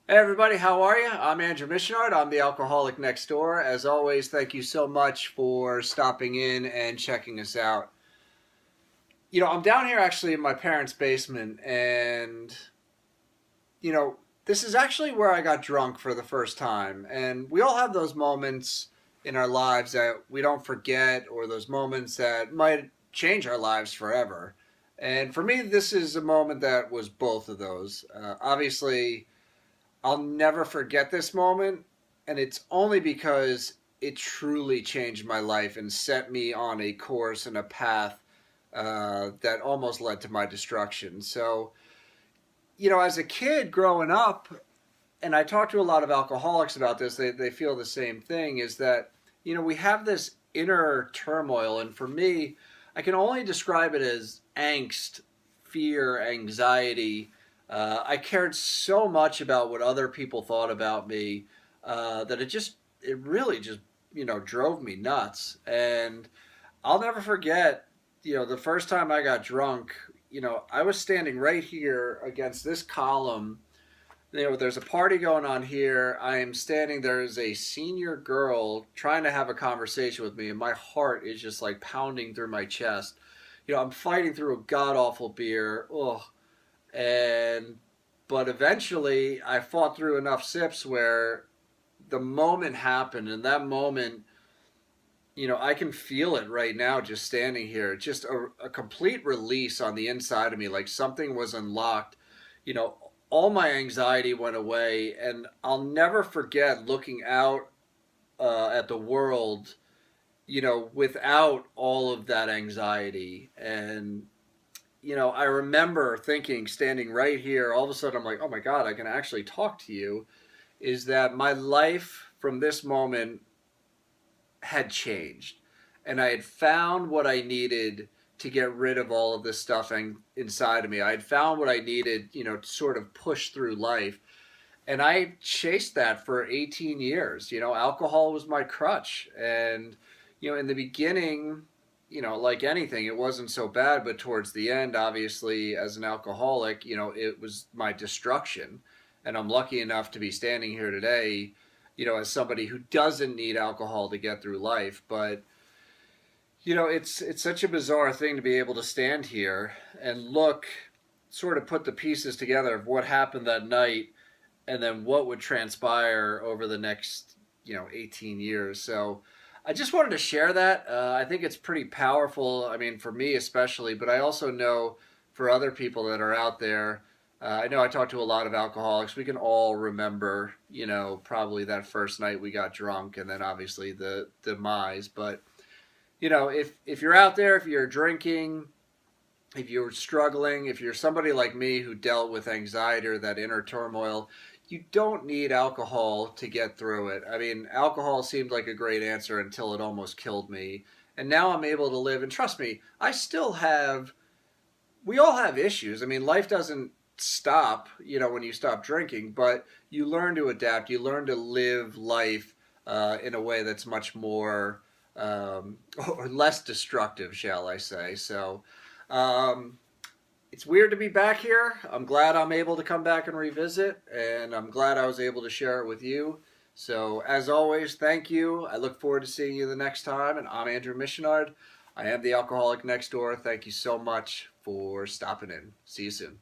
Hey everybody, how are you? I'm Andrew Missionard. I'm the alcoholic next door. As always, thank you so much for stopping in and checking us out. I'm down here actually in my parents' basement, and you know, this is actually where I got drunk for the first time. And we all have those moments in our lives that we don't forget, or those moments that might change our lives forever. And for me, this is a moment that was both of those. Obviously, I'll never forget this moment, and it's only because it truly changed my life and set me on a course and a path that almost led to my destruction. So, as a kid growing up, and I talk to a lot of alcoholics about this, they feel the same thing is that, we have this inner turmoil. And for me, I can only describe it as angst, fear, anxiety. I cared so much about what other people thought about me that it really just, drove me nuts. And I'll never forget, the first time I got drunk, I was standing right here against this column. There's a party going on here. I am standing. There's a senior girl trying to have a conversation with me, and my heart is just like pounding through my chest. I'm fighting through a god awful beer. Ugh. And but eventually, I fought through enough sips where the moment happened, and that moment, I can feel it right now, just standing here. Just a complete release on the inside of me, like something was unlocked. You know, all my anxiety went away, and I'll never forget looking out at the world, without all of that anxiety. And, I remember thinking, standing right here, all of a sudden I'm like, oh my God, I can actually talk to you. Is that my life from this moment had changed. And I had found what I needed to get rid of all of this stuff inside of me. I had found what I needed, to sort of push through life. And I chased that for 18 years. Alcohol was my crutch. And, in the beginning, like anything, it wasn't so bad. But towards the end, obviously, as an alcoholic, it was my destruction. And I'm lucky enough to be standing here today, as somebody who doesn't need alcohol to get through life. But it's such a bizarre thing to be able to stand here and look, sort of put the pieces together of what happened that night, and then what would transpire over the next 18 years. So I just wanted to share that. I think it's pretty powerful. I mean, for me especially, but I also know for other people that are out there. I know I talk to a lot of alcoholics. We can all remember, probably that first night we got drunk, and then obviously the demise. But if you're out there, if you're drinking, if you're struggling, if you're somebody like me who dealt with anxiety or that inner turmoil, you don't need alcohol to get through it. I mean, alcohol seemed like a great answer until it almost killed me. And now I'm able to live. And trust me, we all have issues. I mean, life doesn't stop, when you stop drinking, but you learn to adapt. You learn to live life in a way that's much more or less destructive, shall I say. So um, it's weird to be back here. I'm glad I'm able to come back and revisit, and I'm glad I was able to share it with you. So, as always, thank you. I look forward to seeing you the next time. And I'm Andrew Missionard. I am the alcoholic next door. Thank you so much for stopping in. See you soon.